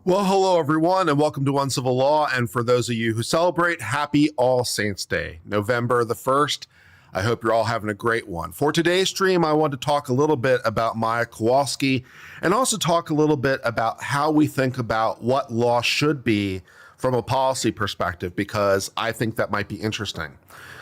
Well, hello everyone, and welcome to Uncivil Law. And for those of you who celebrate, happy All Saints Day, November the 1st. I hope you're all having a great one. For today's stream, I want to talk a little bit about Maya Kowalski and also talk a little bit about how we think about what law should be from a policy perspective, because I think that might be interesting.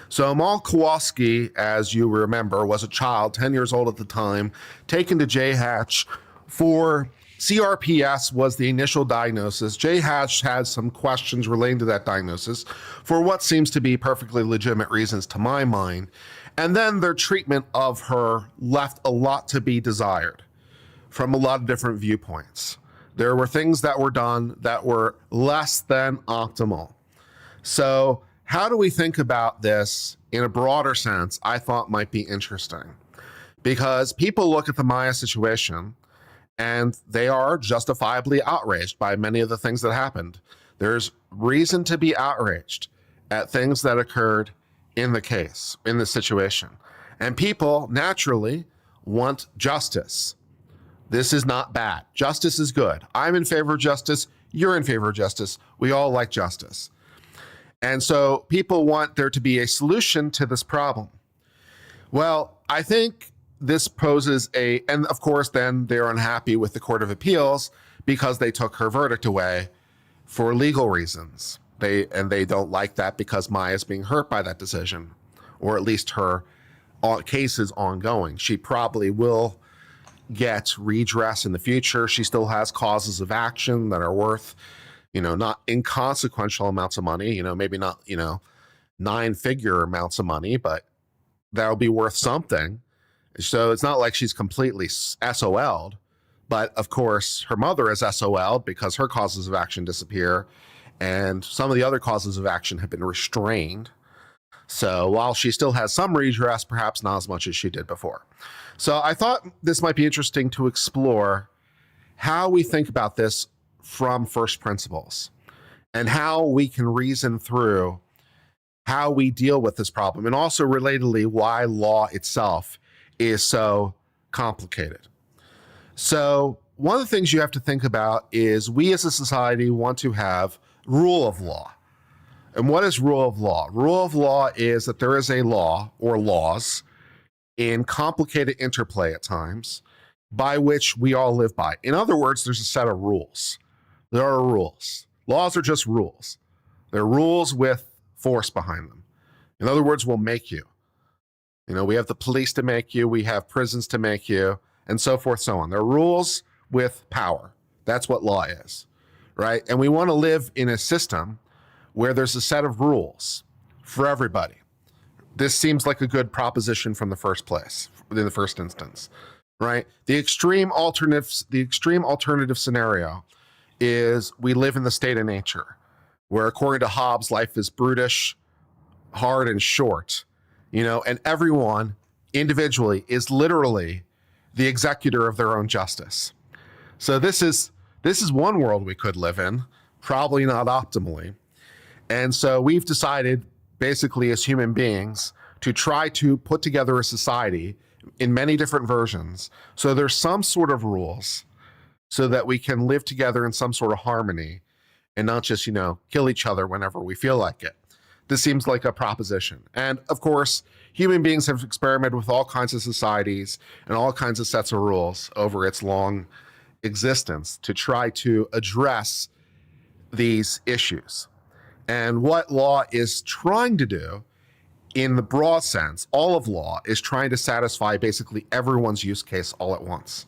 So Maya Kowalski, as you remember, was a child, 10 years old at the time, taken to JHatch for CRPS was the initial diagnosis. JHatch had some questions relating to that diagnosis for what seems to be perfectly legitimate reasons to my mind. And then their treatment of her left a lot to be desired from a lot of different viewpoints. There were things that were done that were less than optimal. So how do we think about this in a broader sense? I thought might be interesting, because people look at the Maya situation and they are justifiably outraged by many of the things that happened. There's reason to be outraged at things that occurred in the case, in the situation. And people naturally want justice. This is not bad. Justice is good. I'm in favor of justice. You're in favor of justice. We all like justice. And so people want there to be a solution to this problem. Well, I think this poses and of course, then they're unhappy with the Court of Appeals because they took her verdict away for legal reasons. They don't like that because Maya's being hurt by that decision, or at least her case is ongoing. She probably will get redress in the future. She still has causes of action that are worth, not inconsequential amounts of money, maybe not, 9-figure amounts of money, but that'll be worth something. So it's not like she's completely SOL'd, but of course her mother is SOL'd because her causes of action disappear and some of the other causes of action have been restrained. So while she still has some redress, perhaps not as much as she did before. So I thought this might be interesting to explore how we think about this from first principles and how we can reason through how we deal with this problem, and also relatedly why law itself is so complicated. So one of the things you have to think about is we as a society want to have rule of law. And what is rule of law? Rule of law is that there is a law or laws in complicated interplay at times by which we all live by. In other words, there's a set of rules. There are rules. Laws are just rules. They're rules with force behind them. In other words, we'll make you. We have the police to make you, we have prisons to make you, and so forth, so on. They're rules with power. That's what law is, right? And we want to live in a system where there's a set of rules for everybody. This seems like a good proposition from the first place, in the first instance, right? The extreme alternative scenario is we live in the state of nature, where according to Hobbes, life is brutish, hard, and short. And everyone individually is literally the executor of their own justice. So this is one world we could live in, probably not optimally. And so we've decided, basically as human beings, to try to put together a society in many different versions. So there's some sort of rules so that we can live together in some sort of harmony and not just, kill each other whenever we feel like it. This seems like a proposition. And of course, human beings have experimented with all kinds of societies and all kinds of sets of rules over its long existence to try to address these issues. And what law is trying to do, in the broad sense, all of law is trying to satisfy basically everyone's use case all at once.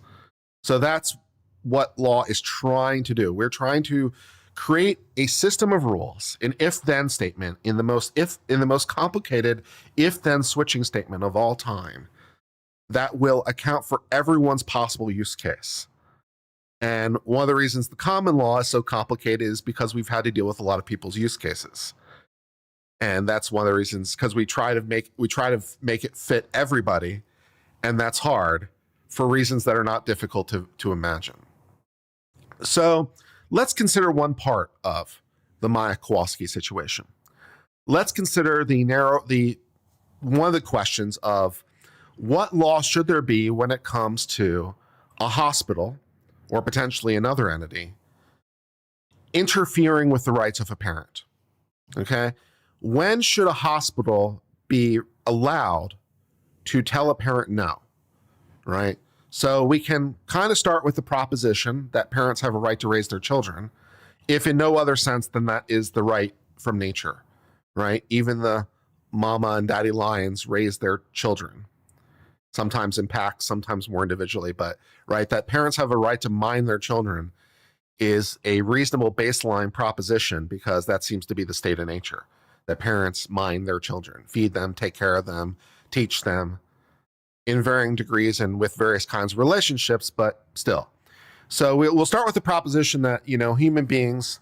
So that's what law is trying to do. We're trying to create a system of rules, an if-then statement in the most complicated if-then switching statement of all time that will account for everyone's possible use case. And one of the reasons the common law is so complicated is because we've had to deal with a lot of people's use cases. And that's one of the reasons, because we try to make it fit everybody, and that's hard for reasons that are not difficult to imagine. So let's consider one part of the Maya Kowalski situation. Let's consider one of the questions of what law should there be when it comes to a hospital or potentially another entity interfering with the rights of a parent. Okay. When should a hospital be allowed to tell a parent no? Right. So we can kind of start with the proposition that parents have a right to raise their children, if in no other sense than that is the right from nature, right? Even the mama and daddy lions raise their children, sometimes in packs, sometimes more individually, but right, that parents have a right to mind their children is a reasonable baseline proposition, because that seems to be the state of nature, that parents mind their children, feed them, take care of them, teach them in varying degrees and with various kinds of relationships, but still. So we'll start with the proposition that, human beings,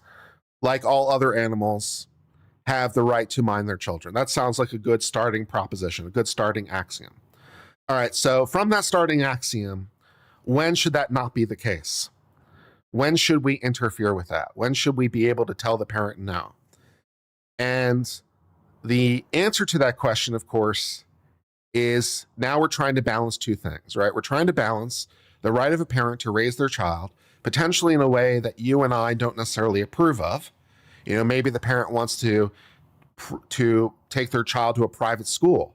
like all other animals, have the right to mind their children. That sounds like a good starting proposition, a good starting axiom. All right, so from that starting axiom, when should that not be the case? When should we interfere with that? When should we be able to tell the parent no? And the answer to that question, of course, is now we're trying to balance two things, right? We're trying to balance the right of a parent to raise their child, potentially in a way that you and I don't necessarily approve of. Maybe the parent wants to take their child to a private school.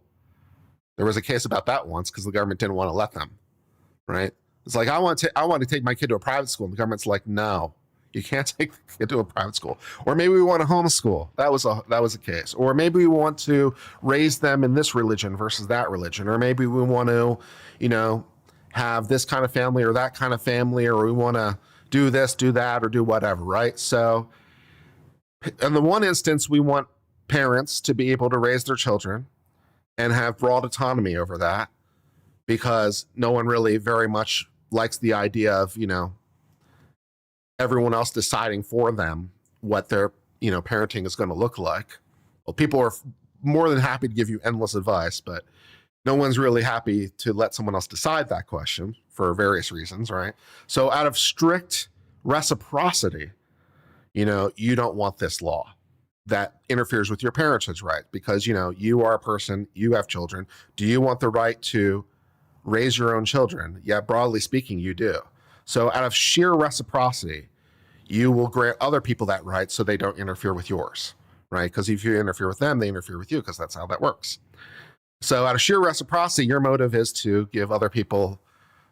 There was a case about that once because the government didn't want to let them, right? It's like, I want to take my kid to a private school. And the government's like, no, you can't take the kid to a private school. Or maybe we want to homeschool. That was a case. Or maybe we want to raise them in this religion versus that religion. Or maybe we want to, have this kind of family or that kind of family, or we want to do this, do that, or do whatever, right? So in the one instance, we want parents to be able to raise their children and have broad autonomy over that, because no one really very much likes the idea of, everyone else deciding for them what their, parenting is going to look like. Well, people are more than happy to give you endless advice, but no one's really happy to let someone else decide that question for various reasons, right? So out of strict reciprocity, you don't want this law that interferes with your parenthood's right, because, you are a person, you have children. Do you want the right to raise your own children? Yeah, broadly speaking, you do. So out of sheer reciprocity, you will grant other people that right so they don't interfere with yours, right? Because if you interfere with them, they interfere with you, because that's how that works. So out of sheer reciprocity, your motive is to give other people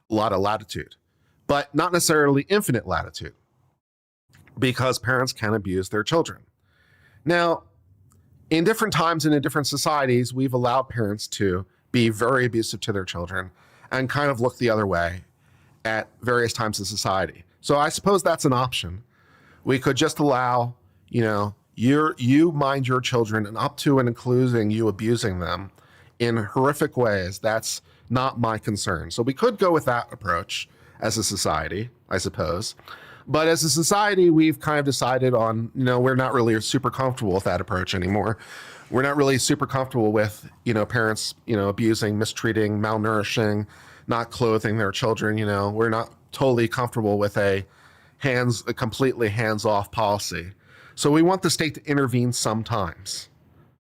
a lot of latitude, but not necessarily infinite latitude, because parents can abuse their children. Now, in different times and in different societies, we've allowed parents to be very abusive to their children and kind of look the other way at various times in society. So I suppose that's an option. We could just allow, you mind your children, and up to and including you abusing them in horrific ways. That's not my concern. So we could go with that approach as a society, I suppose. But as a society, we've kind of decided on, we're not really super comfortable with that approach anymore. We're not really super comfortable with, parents, abusing, mistreating, malnourishing, not clothing their children. We're not totally comfortable with a completely hands-off policy. So we want the state to intervene sometimes,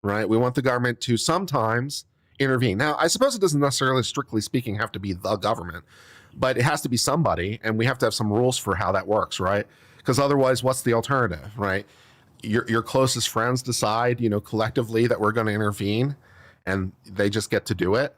right? We want the government to sometimes intervene. Now, I suppose it doesn't necessarily, strictly speaking, have to be the government, but it has to be somebody, and we have to have some rules for how that works, right? Because otherwise, what's the alternative, right? Your closest friends decide, collectively that we're going to intervene, and they just get to do it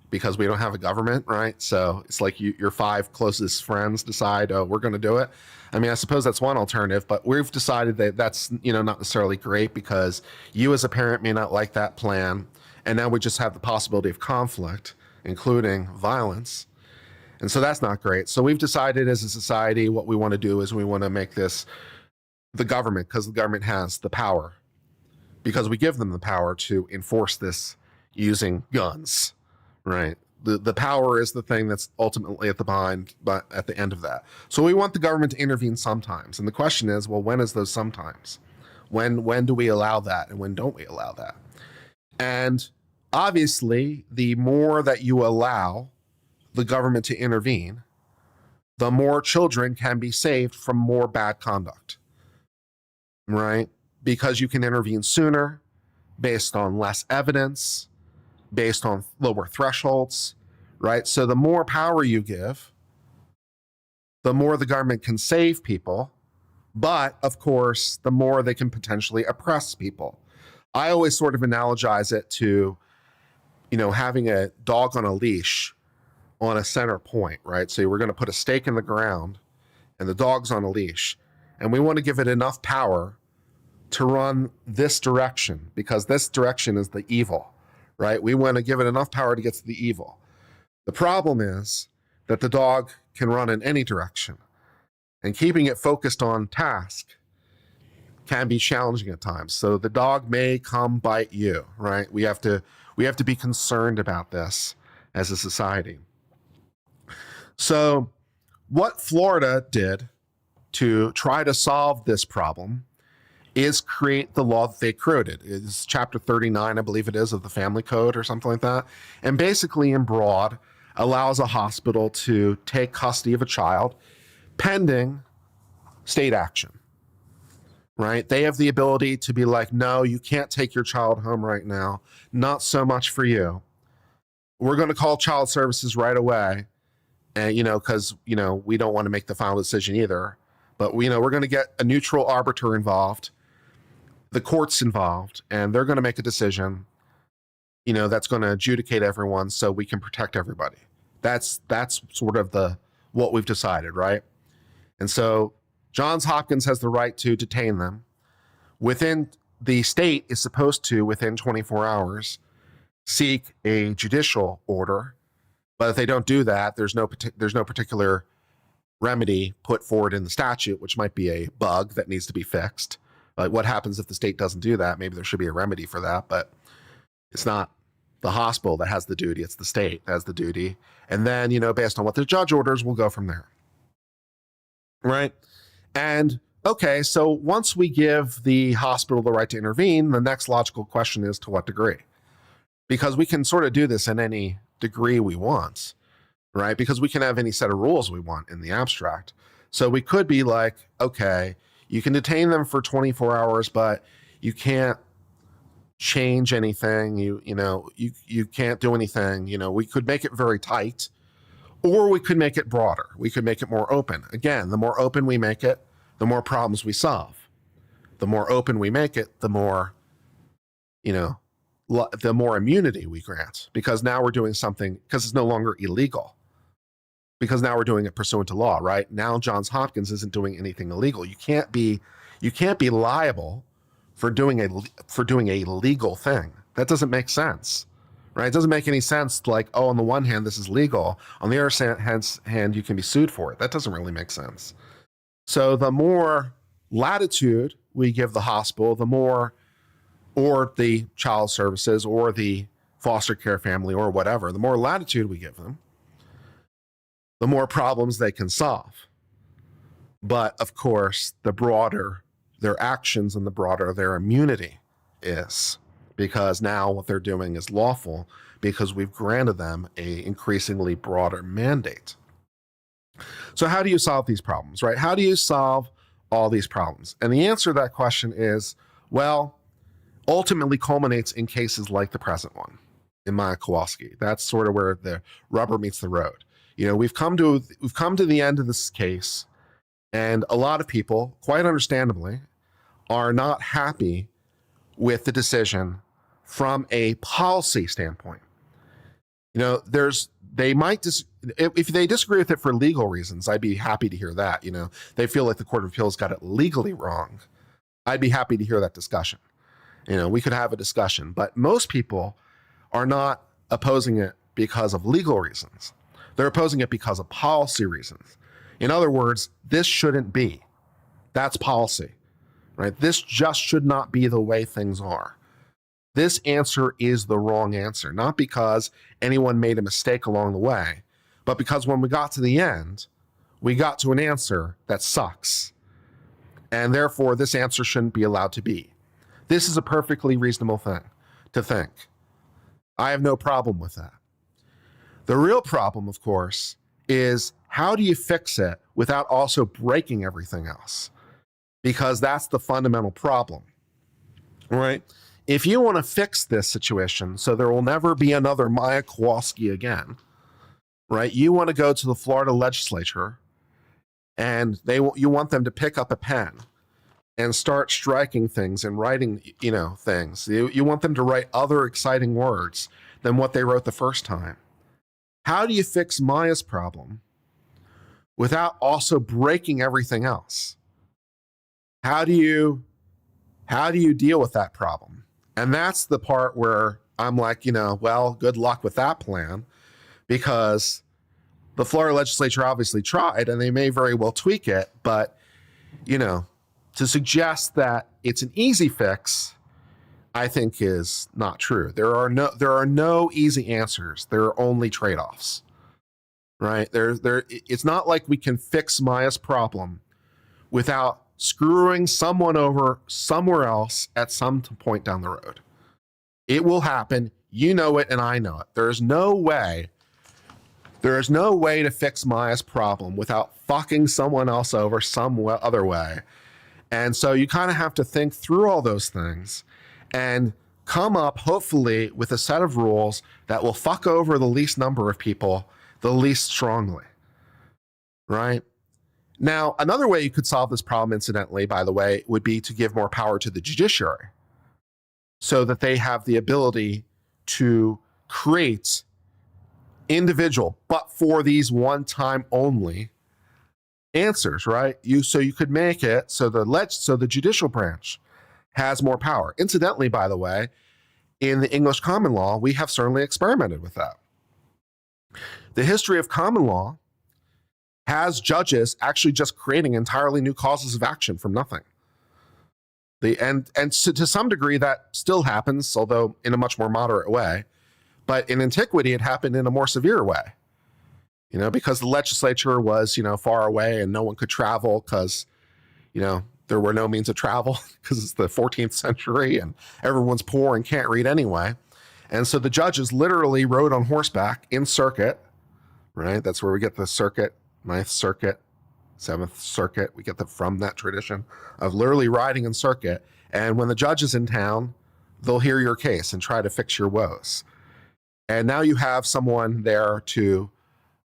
because we don't have a government, right? So it's like your five closest friends decide, oh, we're going to do it. I mean, I suppose that's one alternative, but we've decided that that's, not necessarily great, because you as a parent may not like that plan. And now we just have the possibility of conflict, including violence. And so that's not great. So we've decided as a society, what we want to do is we want to make this the government, because the government has the power, because we give them the power to enforce this using guns, right? The power is the thing that's ultimately at the end of that. So we want the government to intervene sometimes. And the question is, well, when is those sometimes? When do we allow that, and when don't we allow that? And obviously, the more that you allow the government to intervene, the more children can be saved from more bad conduct, right? Because you can intervene sooner, based on less evidence, based on lower thresholds, right? So the more power you give, the more the government can save people, But of course, the more they can potentially oppress people. I always sort of analogize it to, having a dog on a leash on a center point, right? So we're going to put a stake in the ground and the dog's on a leash. And we want to give it enough power to run this direction because this direction is the evil, right? We want to give it enough power to get to the evil. The problem is that the dog can run in any direction, and keeping it focused on task can be challenging at times. So the dog may come bite you, right? We have to be concerned about this as a society. So what Florida did to try to solve this problem is create the law that they created. It's chapter 39, I believe it is, of the Family Code or something like that. And basically in broad, allows a hospital to take custody of a child pending state action, right? They have the ability to be like, no, you can't take your child home right now. Not so much for you. We're going to call child services right away. And, because, we don't want to make the final decision either. But, we're going to get a neutral arbiter involved, the court's involved, and they're going to make a decision, that's going to adjudicate everyone so we can protect everybody. That's sort of what we've decided, right? And so Johns Hopkins has the right to detain them. The state is supposed to, within 24 hours, seek a judicial order. But if they don't do that, there's no particular remedy put forward in the statute, which might be a bug that needs to be fixed. Like what happens if the state doesn't do that? Maybe there should be a remedy for that, but it's not the hospital that has the duty. It's the state that has the duty. And then, based on what the judge orders, we'll go from there. Right? And okay, so once we give the hospital the right to intervene, the next logical question is to what degree? Because we can sort of do this in any degree we want, right? Because we can have any set of rules we want in the abstract. So we could be like, okay, you can detain them for 24 hours, but you can't change anything. You can't do anything. We could make it very tight, or we could make it broader. We could make it more open. Again, the more open we make it, the more problems we solve. The more open we make it, the more, the more immunity we grant, because now we're doing something, because it's no longer illegal, because now we're doing it pursuant to law, right? Now Johns Hopkins isn't doing anything illegal. You can't be liable for doing a legal thing. That doesn't make sense, right? It doesn't make any sense. Like, oh, on the one hand, this is legal. On the other hand, you can be sued for it. That doesn't really make sense. So the more latitude we give the hospital, or the child services, or the foster care family, or whatever, the more latitude we give them, the more problems they can solve. But of course, the broader their actions and the broader their immunity is, because now what they're doing is lawful because we've granted them a increasingly broader mandate. So how do you solve these problems, right? How do you solve all these problems? And the answer to that question is, well, ultimately culminates in cases like the present one in Maya Kowalski. That's sort of where the rubber meets the road. We've come to the end of this case, and a lot of people, quite understandably, are not happy with the decision from a policy standpoint. They might if they disagree with it for legal reasons, I'd be happy to hear that. They feel like the Court of Appeals got it legally wrong. I'd be happy to hear that discussion. We could have a discussion, but most people are not opposing it because of legal reasons. They're opposing it because of policy reasons. In other words, this shouldn't be. That's policy, right? This just should not be the way things are. This answer is the wrong answer, not because anyone made a mistake along the way, but because when we got to the end, we got to an answer that sucks. And therefore, this answer shouldn't be allowed to be. This is a perfectly reasonable thing to think. I have no problem with that. The real problem, of course, is how do you fix it without also breaking everything else? Because that's the fundamental problem, right? If you want to fix this situation so there will never be another Maya Kowalski again, right? You want to go to the Florida legislature and you want them to pick up a pen and start striking things and writing, things. You want them to write other exciting words than what they wrote the first time. How do you fix Maya's problem without also breaking everything else? How do you deal with that problem? And that's the part where I'm like, well, good luck with that plan, because the Florida legislature obviously tried, and they may very well tweak it, but, to suggest that it's an easy fix, I think is not true. There are no easy answers. There are only trade-offs, right? It's not like we can fix Maya's problem without screwing someone over somewhere else at some point down the road. It will happen. You know it, and I know it. There is no way to fix Maya's problem without fucking someone else over some other way. And so you kind of have to think through all those things and come up, hopefully, with a set of rules that will fuck over the least number of people the least strongly, right? Now, another way you could solve this problem, incidentally, by the way, would be to give more power to the judiciary so that they have the ability to create individual, but for these one-time only answers, right? So you could make it so the judicial branch has more power. Incidentally, by the way, in the English common law, we have certainly experimented with that. The history of common law has judges actually just creating entirely new causes of action from nothing. And to some degree, that still happens, although in a much more moderate way. But in antiquity, it happened in a more severe way, because the legislature was, far away and no one could travel because, there were no means of travel because it's the 14th century and everyone's poor and can't read anyway. And so the judges literally rode on horseback in circuit, right? That's where we get the circuit, Ninth Circuit, Seventh Circuit. We get from that tradition of literally riding in circuit. And when the judge is in town, they'll hear your case and try to fix your woes. And now you have someone there to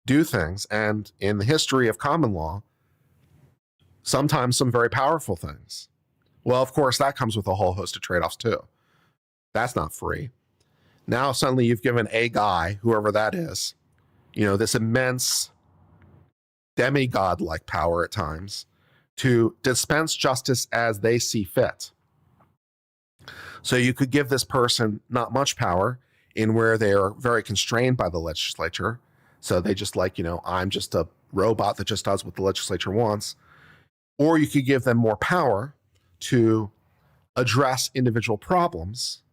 do things. And in the history of common law, sometimes some very powerful things. Well, of course, that comes with a whole host of trade-offs too. That's not free. Now suddenly you've given a guy, whoever that is, this immense demigod-like power at times to dispense justice as they see fit. So you could give this person not much power in where they are very constrained by the legislature. So they just I'm just a robot that just does what the legislature wants. Or you could give them more power to address individual problems.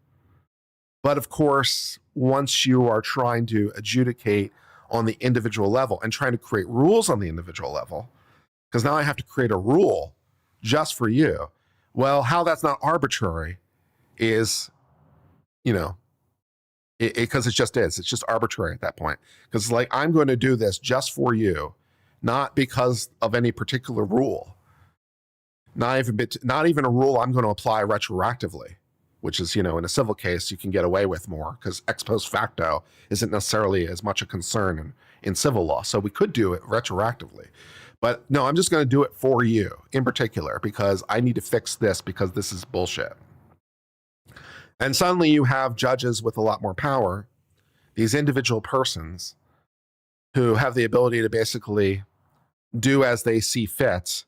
But of course, once you are trying to adjudicate on the individual level and trying to create rules on the individual level, because now I have to create a rule just for you. Well, how that's not arbitrary is, because it just is. It's just arbitrary at that point. Because it's like, I'm going to do this just for you, not because of any particular rule. Not even a rule I'm going to apply retroactively, which is, in a civil case, you can get away with more because ex post facto isn't necessarily as much a concern in civil law. So we could do it retroactively. But no, I'm just going to do it for you in particular because I need to fix this because this is bullshit. And suddenly you have judges with a lot more power, these individual persons who have the ability to basically do as they see fit,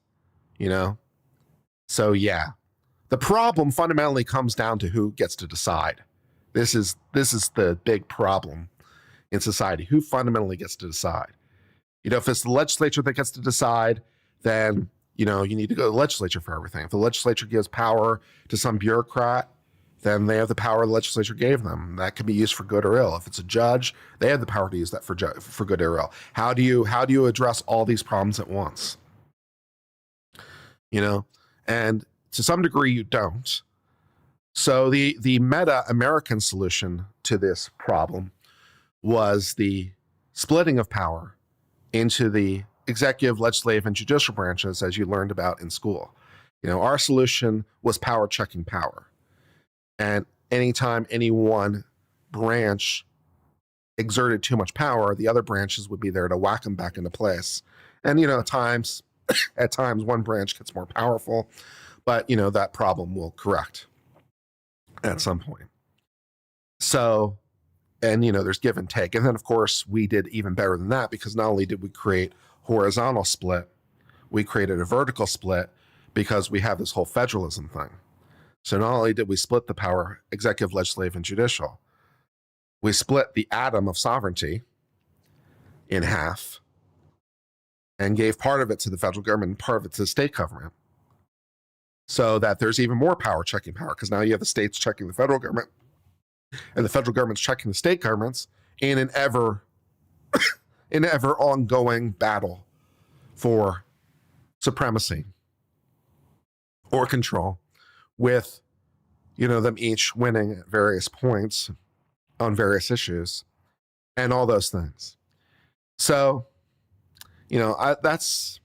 So yeah, the problem fundamentally comes down to who gets to decide. This is the big problem in society. Who fundamentally gets to decide? If it's the legislature that gets to decide, then, you need to go to the legislature for everything. If the legislature gives power to some bureaucrat, then they have the power the legislature gave them. That can be used for good or ill. If it's a judge, they have the power to use that for good or ill. How do you address all these problems at once? And to some degree you don't. So the meta American solution to this problem was the splitting of power into the executive, legislative, and judicial branches, as you learned about in school. Our solution was power checking power. And anytime any one branch exerted too much power, the other branches would be there to whack them back into place. And, at times At times, one branch gets more powerful, but that problem will correct at some point. So, and there's give and take. And then, of course, we did even better than that, because not only did we create horizontal split, we created a vertical split, because we have this whole federalism thing. So not only did we split the power, executive, legislative, and judicial, we split the atom of sovereignty in half and gave part of it to the federal government and part of it to the state government, so that there's even more power, checking power, because now you have the states checking the federal government, and the federal government's checking the state governments in an ever ongoing battle for supremacy or control, with them each winning at various points on various issues and all those things. So that's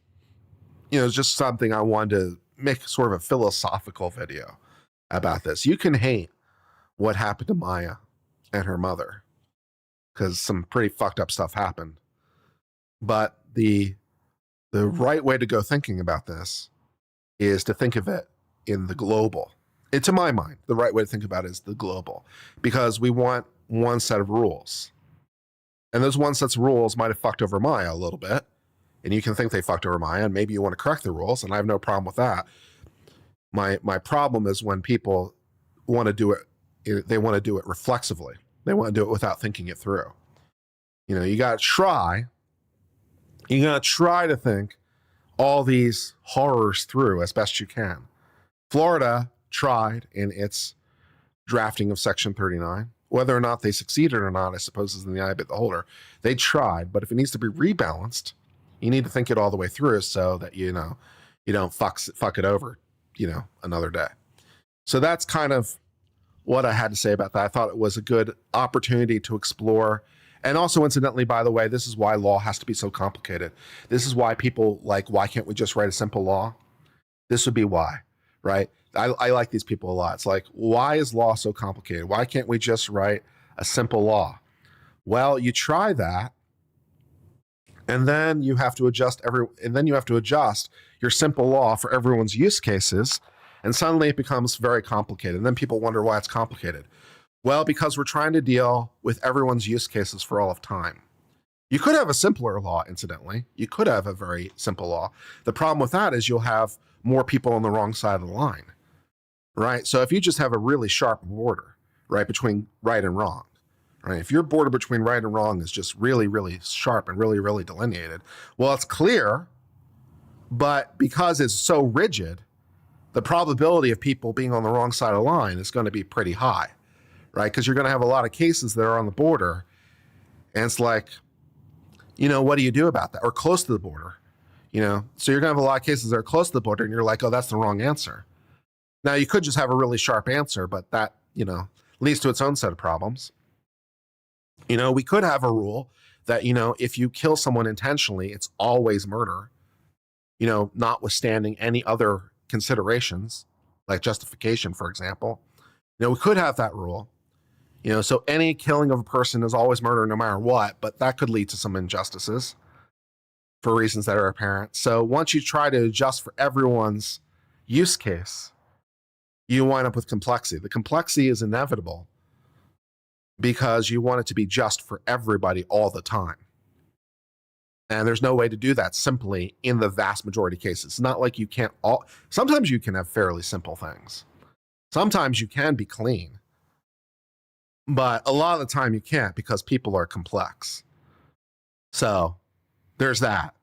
just something I wanted to make sort of a philosophical video about this. You can hate what happened to Maya and her mother, because some pretty fucked up stuff happened, but the right way to go thinking about this is to think of it in the global. To my mind, the right way to think about it is the global, because we want one set of rules. And those one sets of rules might have fucked over Maya a little bit, and you can think they fucked over Maya, and maybe you want to correct the rules, and I have no problem with that. My problem is when people want to do it, they want to do it reflexively. They want to do it without thinking it through. You got to try to think all these horrors through as best you can. Florida tried in its drafting of Section 39. Whether or not they succeeded or not, I suppose, is in the eye of the beholder. They tried, but if it needs to be rebalanced, you need to think it all the way through, so that you don't fuck it over another day. So that's kind of what I had to say about that. I thought it was a good opportunity to explore. And also, incidentally, by the way, this is why law has to be so complicated. This is why people why can't we just write a simple law? This would be why, right? I like these people a lot. It's like, why is law so complicated? Why can't we just write a simple law? Well, you try that, and then you have to adjust your simple law for everyone's use cases, and suddenly it becomes very complicated. And then people wonder why it's complicated. Well, because we're trying to deal with everyone's use cases for all of time. You could have a simpler law, incidentally. You could have a very simple law. The problem with that is you'll have more people on the wrong side of the line, right? So if you just have a really sharp border, right, between right and wrong, right? If your border between right and wrong is just really, really sharp and really, really delineated, well, it's clear, but because it's so rigid, the probability of people being on the wrong side of the line is going to be pretty high, right? Because you're going to have a lot of cases that are on the border, and it's like, what do you do about that? Or close to the border, So you're going to have a lot of cases that are close to the border, and you're like, oh, that's the wrong answer. Now, you could just have a really sharp answer, but that, leads to its own set of problems. We could have a rule that, if you kill someone intentionally, it's always murder, notwithstanding any other considerations, like justification, for example. We could have that rule, so any killing of a person is always murder no matter what, but that could lead to some injustices for reasons that are apparent. So once you try to adjust for everyone's use case, you wind up with complexity. The complexity is inevitable because you want it to be just for everybody all the time. And there's no way to do that simply in the vast majority of cases. It's not like you can't sometimes you can have fairly simple things. Sometimes you can be clean. But a lot of the time you can't, because people are complex. So there's that.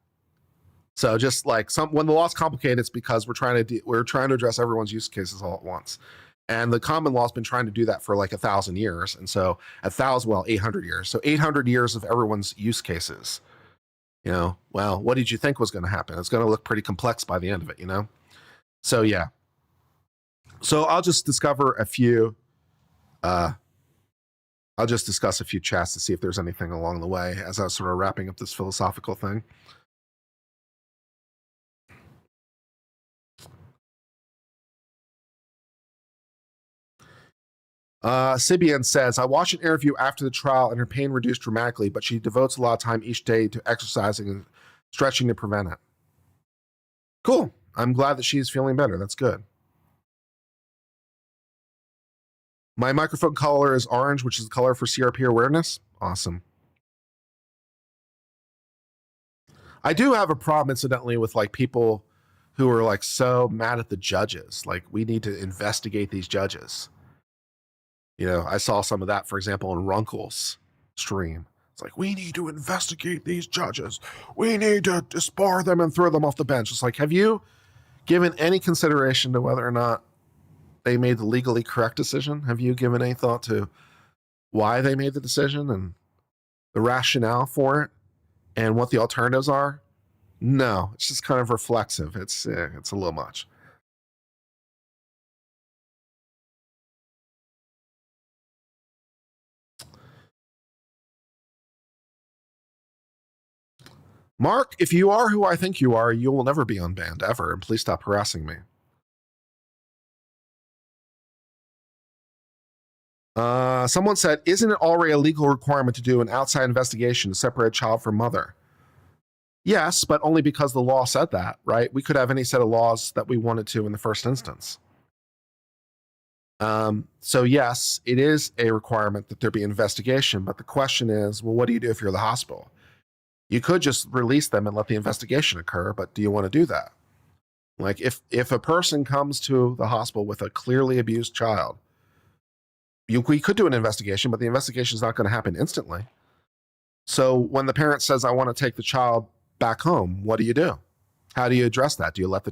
So just like when the law's complicated, it's because we're trying to address everyone's use cases all at once. And the common law's been trying to do that for like 1,000 years. And so 800 years. So 800 years of everyone's use cases. Well, what did you think was going to happen? It's going to look pretty complex by the end of it, So yeah. So I'll just discuss a few chats to see if there's anything along the way as I was sort of wrapping up this philosophical thing. Sibian says, I watched an interview after the trial and her pain reduced dramatically, but she devotes a lot of time each day to exercising and stretching to prevent it. Cool. I'm glad that she's feeling better. That's good. My microphone color is orange, which is the color for CRP awareness. Awesome. I do have a problem, incidentally, with like people who are like so mad at the judges. Like, we need to investigate these judges. You know, I saw some of that, for example, in Runkle's stream. It's like, we need to investigate these judges. We need to disbar them and throw them off the bench. It's like, have you given any consideration to whether or not they made the legally correct decision? Have you given any thought to why they made the decision and the rationale for it and what the alternatives are? No, it's just kind of reflexive. It's a little much. Mark, if you are who I think you are, you will never be unbanned ever, and please stop harassing me. Someone said, isn't it already a legal requirement to do an outside investigation to separate a child from mother? Yes, but only because the law said that, right? We could have any set of laws that we wanted to in the first instance. So yes, it is a requirement that there be investigation, but the question is, well, what do you do if you're the hospital? You could just release them and let the investigation occur, but do you want to do that? Like, if a person comes to the hospital with a clearly abused child, we could do an investigation, but the investigation is not going to happen instantly. So when the parent says, I want to take the child back home, what do you do? How do you address that? Do you let the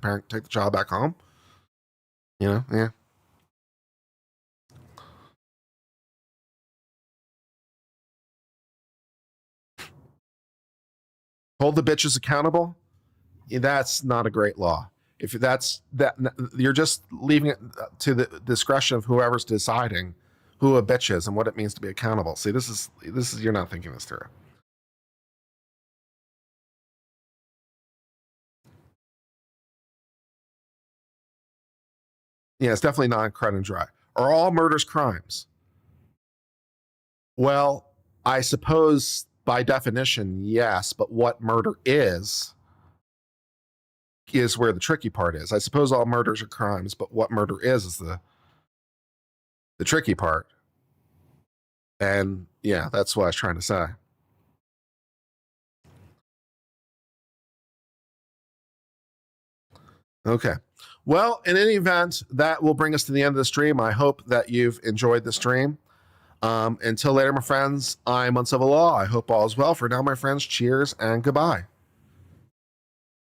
parent take the child back home? You know, yeah. Hold the bitches accountable. That's not a great law. If that's that, you're just leaving it to the discretion of whoever's deciding who a bitch is and what it means to be accountable. See, this is you're not thinking this through. Yeah, it's definitely not cut and dry. Are all murders crimes? Well, I suppose by definition, yes, but what murder is where the tricky part is. I suppose all murders are crimes, but what murder is the tricky part. And yeah, that's what I was trying to say. Okay. Well, in any event, that will bring us to the end of the stream. I hope that you've enjoyed the stream. Until later, my friends, I'm Uncivil Law. I hope all is well. For now, my friends, cheers and goodbye.